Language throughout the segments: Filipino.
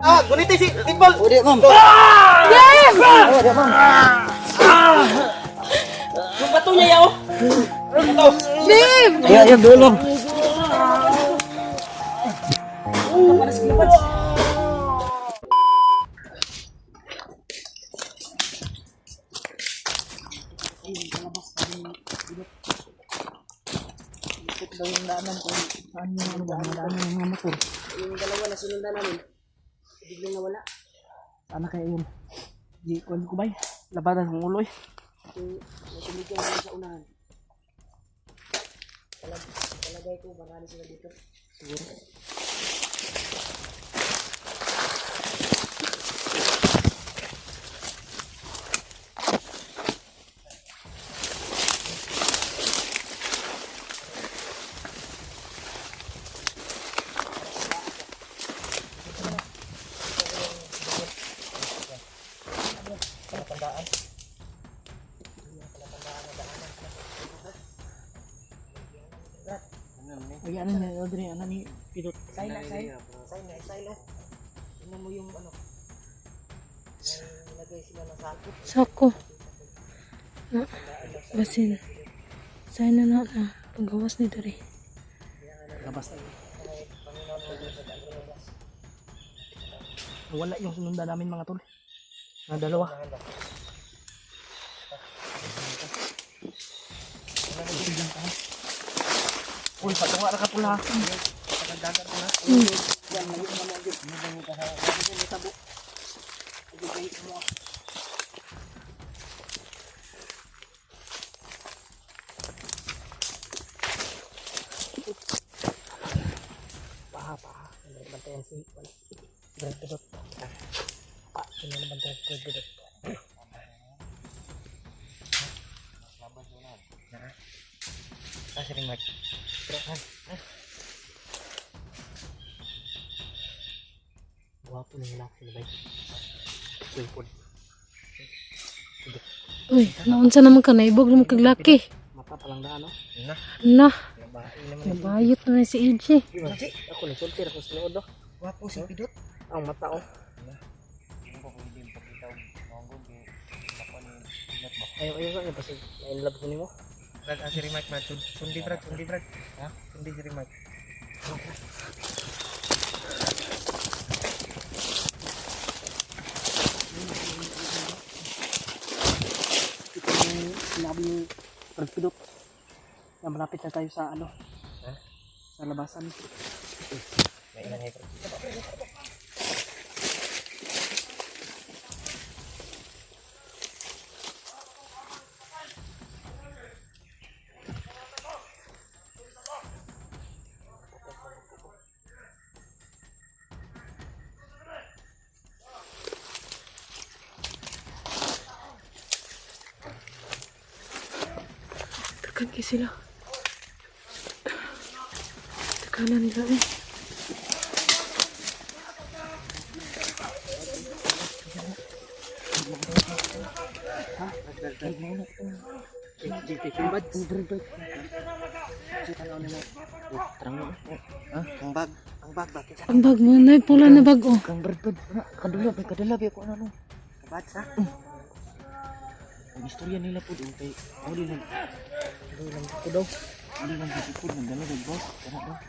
Guniti si Titbol. Odi, ma'am. Game! Odi, ma'am. Yung bato niya yaw. Bato. Game! Ayo, dulu. Yung dalawa na sinundan namin. Biglang nawala. Sana kayo yun. Di ko bay. Labanan ng uloy. Yung nasunod yung sa unahan. Talagay ko, marami sila dito. Siguro. Ay, ano na, Audrey, ano ni Pilot? Sign na. Tingnan mo yung ano. Nilagay sila ng sako. Sako. Na, basin. Sana na paggawas ni Dari. Labas na. Wala yung sinundan namin mga tol. Na dalawa. Uy, patunga na kapula. Pagdagan ko na. Yan, ngayon naman yun. Hindi ka sa tabo. Hindi kayo mo. Paha. Bantayan si Brad Pedot. Sino na bantayan si Brad Pedot? Kasi rin Mark. Guwapo na yung lalaki na ba? Sulpod. Uy, naunsa naman ka na ibog naman kaglaki. Mata palang daan, no? Na, nabayot na si EJ. Ako nagsultir ako sa lood, no? Wapo si Pidot. Ang mata, oh. Ayaw ka, kasi na-inlove ko mo. Brad, si Rimac, Brad. Sundi, Brad. Ha? Sundi si Rimac. Ito yung sinabi ni Brad Pedot na malapit na tayo sa ano, sa labasan. May ilan ngayon, Brad. Tekan ke sila. Tekanan nila eh. Ang bag mo na pula na bag oh. Kang Brad, kadula ba ko ano? Kabad sa? Ang istorya nila po doon kay Audi lang ko daw. Audi lang ko ng dalawa boss. Kana daw.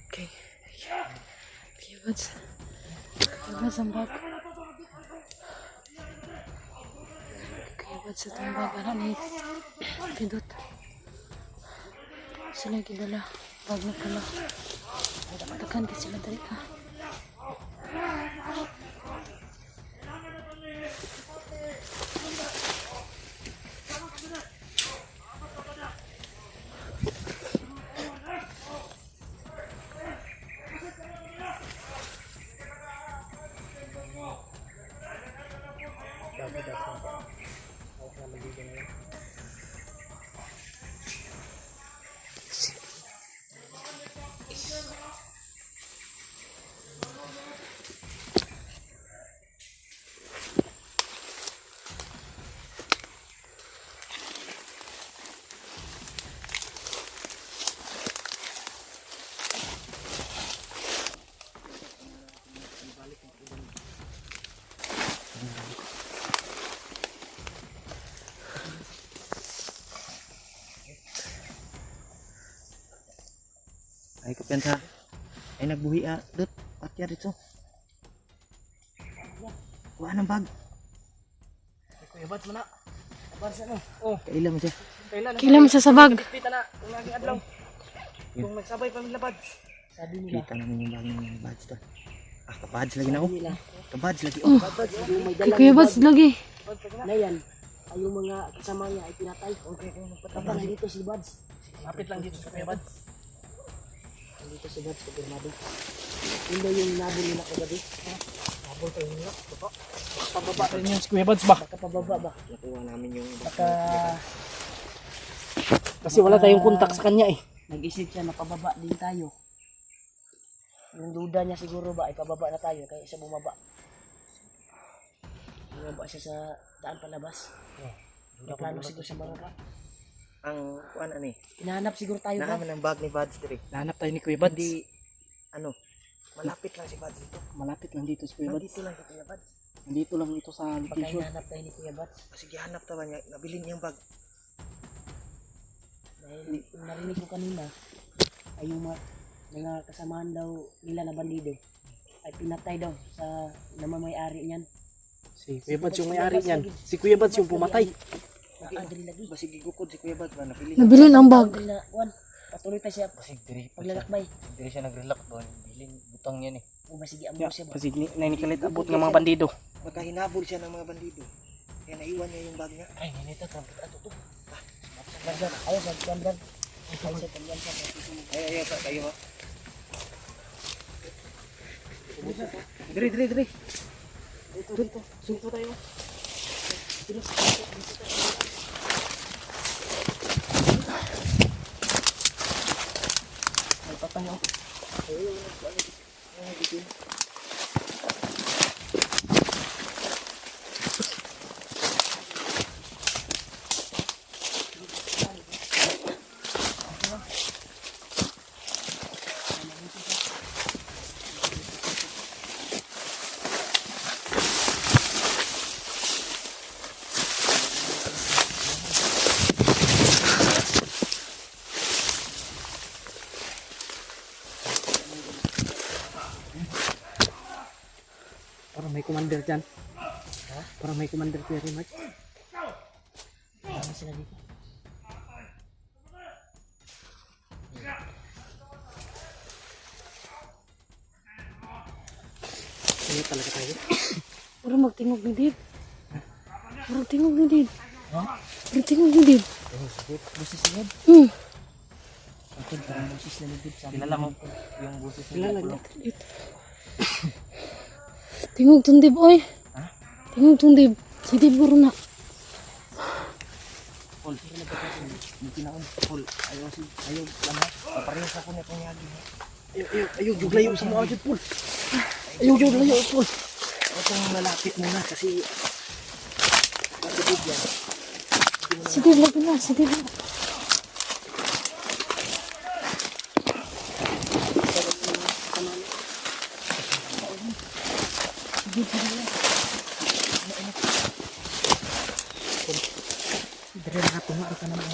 Okay. Kiwats ang bag. Kiwats sa itong bag. Anak ni Pidot. Sila gidala. Bag na pala. Takan ka sila dali ka. Ay kapensa. Ay nagbuhi dot. Patya dito. Kuha ng bag. Kuya Bads mo na. Bads ano? Oh, Kailan mo siya? Kailan mo sasabag? Kita na. Kung laging adlaw. Kung nagsabay pa nila Bads. Sabi nila, Kita namin yung bagay ng badge to. Kabads lagi na oh. nila, Kabadge lagi Oh. Bads, yung may Kay dalang Kuya Bads lagi. na yan, ay yung mga kasama niya ay pinatay. Okay, kapag nandito si Bads, Lapit lang dito sa Kuya Bads. nandito si Bads, kumpirmado. Yun daw yung nabol nila kagabi. Habol tayo nila. Pababa rin yun si Kuya Bads ba? Baka pababa ba? Nakuha namin yung Baka Kasi wala tayong kontak sa kanya eh. nag-isip siya na pababa din tayo. Yung duda niya siguro ba ay pababa na tayo kaya siya bumaba. Bumaba siya sa daan palabas. May plano siguro siya bumaba. ang kuan ani. Hinahanap siguro tayo ba? Naaman ang bag ni Badge dire. Nahanap tayo ni Kuya Bads. Hindi ano, malapit lang si Badge dito. Malapit lang dito si Kuya Bads. Nandito lang si Kuya Badge. Nandito lang ito sa Baka location. hinahanap tayo ni Kuya Bats. Sige hanap ta ba niya, nabilin niya yung bag. Dahil yung narinig ko kanina ay yung mga kasamahan daw nila na bandido ay pinatay daw sa namamay-ari niyan. Si Kuya Bads yung may-ari niyan. Si Kuya Bads yung pumatay. Nakadali lagi. Basig gigukod si Kuya Badge ba nabilin. Nabilin ang bag. Pag na, Juan, patuloy tayo siya Basig dire paglalakbay. Dire siya nag-relax doon. Bilin butang niya ni. O ba sige, amo Yeah, siya ba? kasi nanikalit abot ng mga bandido. Baka hinabol siya ng mga bandido. Kaya naiwan niya yung bag niya. Ay, hinita ka. Ato to. Bandan, ayaw, bandan. Ayaw siya, bandan siya. Ay pa kayo ha. Dire. Dito. Sunto tayo. Ay, papanyo. Parang may commander dyan. Parang may commander Kuya Remark. Ano sila dito? Ano talaga tayo? Parang magtingog ni Dave. Parang tingog ni Dave. Parang tingog ni Dave. Busis niya. Ikod, parang busis na ligid sa Kilala mo yung buses Kilala niya. niya. Tingog tong Dave, oy. Tingog tong Dave. Si Dave guro na. Paul, hindi kinaon. Paul, ayaw lang ha. Paparehas ako na itong yagi. Ayaw, juglayo sa mga agad, Paul. Ayaw, Paul. Huwag kang malapit muna kasi matubig yan. Si Dave lagi na. Si Dave na. Dire nakatunga ka naman.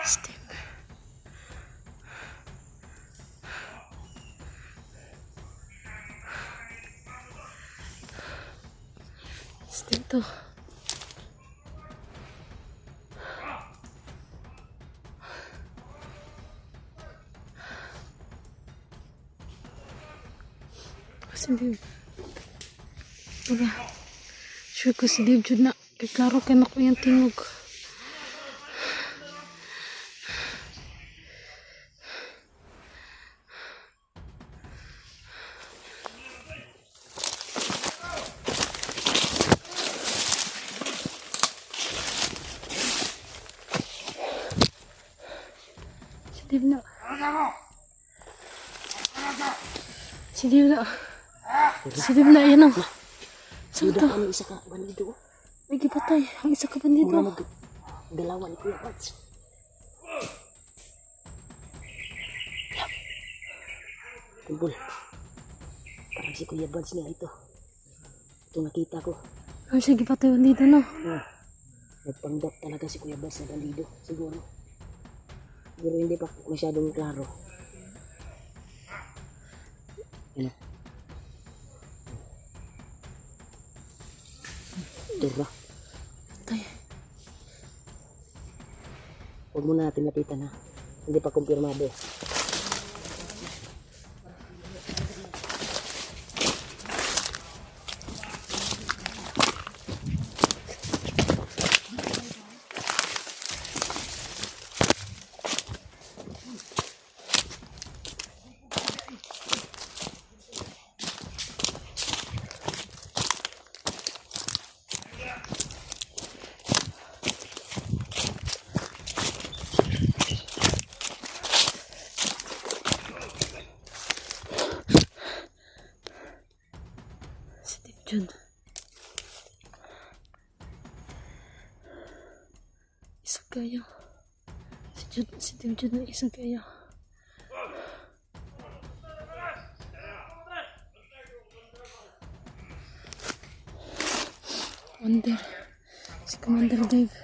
Steve. Steve to. Si Dave. Wala. Sure ko si Dave jud na. Kay klaro kay na ko yung tingog. Si Dave na. Silib na. Silib na, yan o. Saan Duda to? ka ng isa ka bandido. Ay, gipatay. Ang isa ka bandido. Mura mag-dalawa ni Kuya Bads. Kumpul. Parang si Kuya Bads niya ito. Ito nakita ko. Ang siya gipatay bandido, no? Nagpanggap talaga si Kuya Bads na bandido. Siguro. Siguro hindi pa masyadong klaro. Ano? Tira. Tay. Huwag muna natin lapitan ha. Hindi pa kumpirmado. Silib dyan. Isa kayo. Silib dyan na isa kayo. Commander. Si Commander Dave.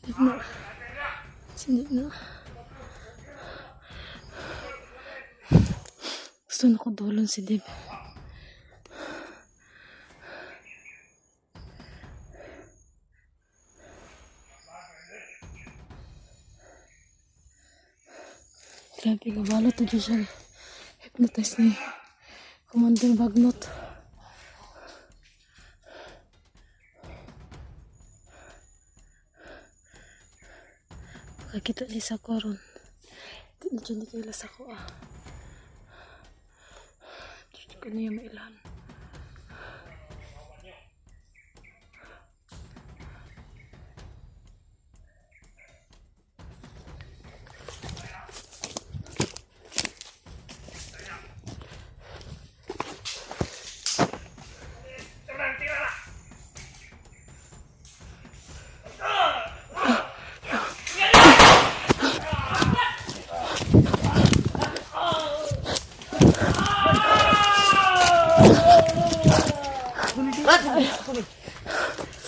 Silib na. Silib na. Gusto na ko dolon si Dave. Grabe, nabalo to dyan siya. Hypnotize ni Commander Bagnot. Pagkakita ni sa koron. Hindi na dyan di kaila sa ko ah. Hindi ko niya mailan.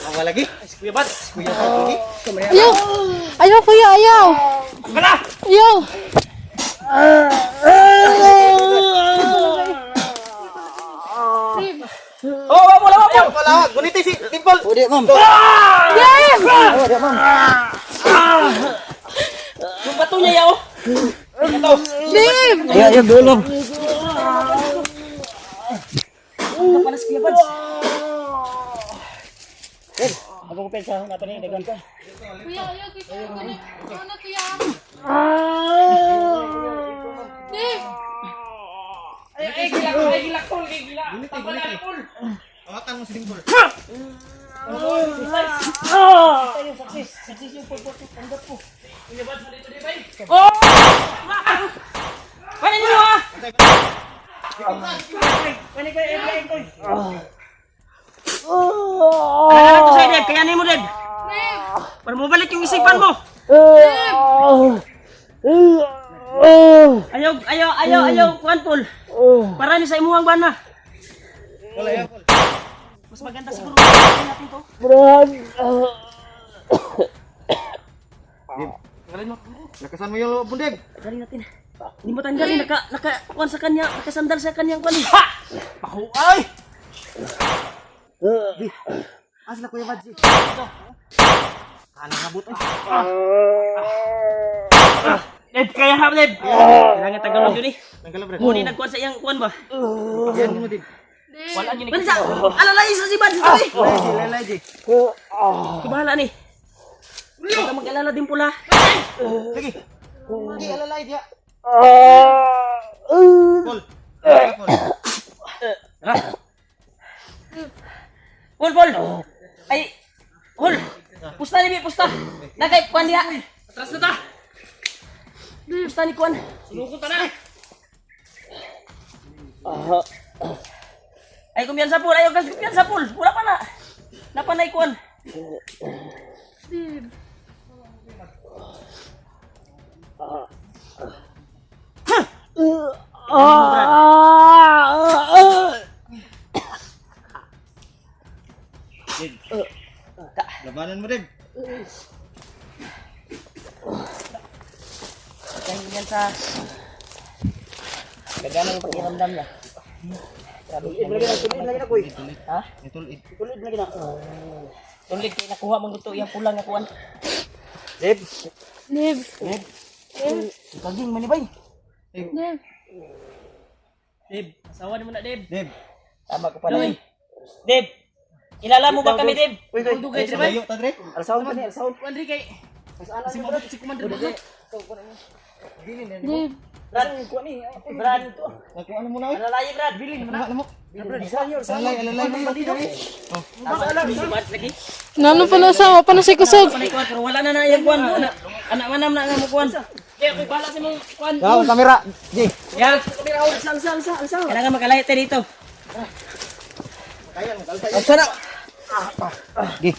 Awa lagi. Kuya Bads. Kuya Bads lagi. Ayaw! Ayaw kuya, ayaw! Kala! Ayaw! Oh, wala. Wala. Guniti si Dimple. O di, ma'am. Dave! O di, ma'am. Yung bato niya yaw. Ito. Dave! Ayan, dulong. Ang kapalas Kuya Bads. Ako ko pensa na ni dagan ka. Kuya, ayaw kita. Ano na kuya? Dave! Ay, gila kol. Tampal. Hawakan mo si Dimple. Tayo, saksis yung pulpot. Tanggap po. Kuya Bads, halito di ba? Oh! Paano niyo ah? Kani ka FBI ko. Alam ko sa'yo, Deb. Kayanin mo, Deb. Para mabalik yung isipan mo. Ayaw, kuhan, Paul. Para ni sa imuhang bana. Wala yan. Mas maganda siguro natin to. Lakasan mo yung bundeg. Galing natin. Hindi mo tanggalin, nakakuhan sa kanya, nakasandal sa kanyang kuhan. Pahuay! Asa na Kuya Bads? Kanang nabot ay. Deb, kaya ha, Deb. Kailangan tagalog yun eh. Tanggal bre. Muni nagkuhan sa iyang kuhan ba? Yan mo din. Wala niyo ni. Mansa, alalay sa si Bad. Lelay di. Kubahala ni. Huwag ka mag-alala din pula. Lagi. Lagi alalay dia. Pol. Pol. Ay, Pol. Pusta ni Bi, pusta. Nakay kuan diha. Atras na ta. Pusta ni kuan. Sulukot na. Ay kumpiyansa Pol, ayaw kasi kumpiyansa Pol. Wala pa na. Napanay kuan. Labanan mo din. Kaya kumpiyansa. Gagana yung pakiramdam niya. Tulid lagi na koy. Ha? Tulid. Tulid lagi na. Tulig kay nakuha mong gusto iyang pulang nga kuan. Deb. Dib. Kaging manibay. Dib. Deb, asawa mo na Deb. Deb. Tama ko pala. Deb. Kilala mo ba kami Deb? Uy, kay. Dugay Deb. Layo ta dire. Alsaon pa ni, alsaon. Andre kay. Si mabot si Commander Deb. Dib. Brad, kuan ni. Brad to. Ako ano mo na. Alalaye Brad, bilin mo na. Ano mo? Alalay mo dito. Oh. Lagi. Nano pa na asawa, pa na si kusog. Panay kuan pero wala na iyang kuan. Anak manam na nga mo kuan. Kaya koy bala sa mong kuan. Gaw kamera. Di. Ya, alsa. Kailangan magalayo tayo dito. Kaya mo kalsay. Sana. Di.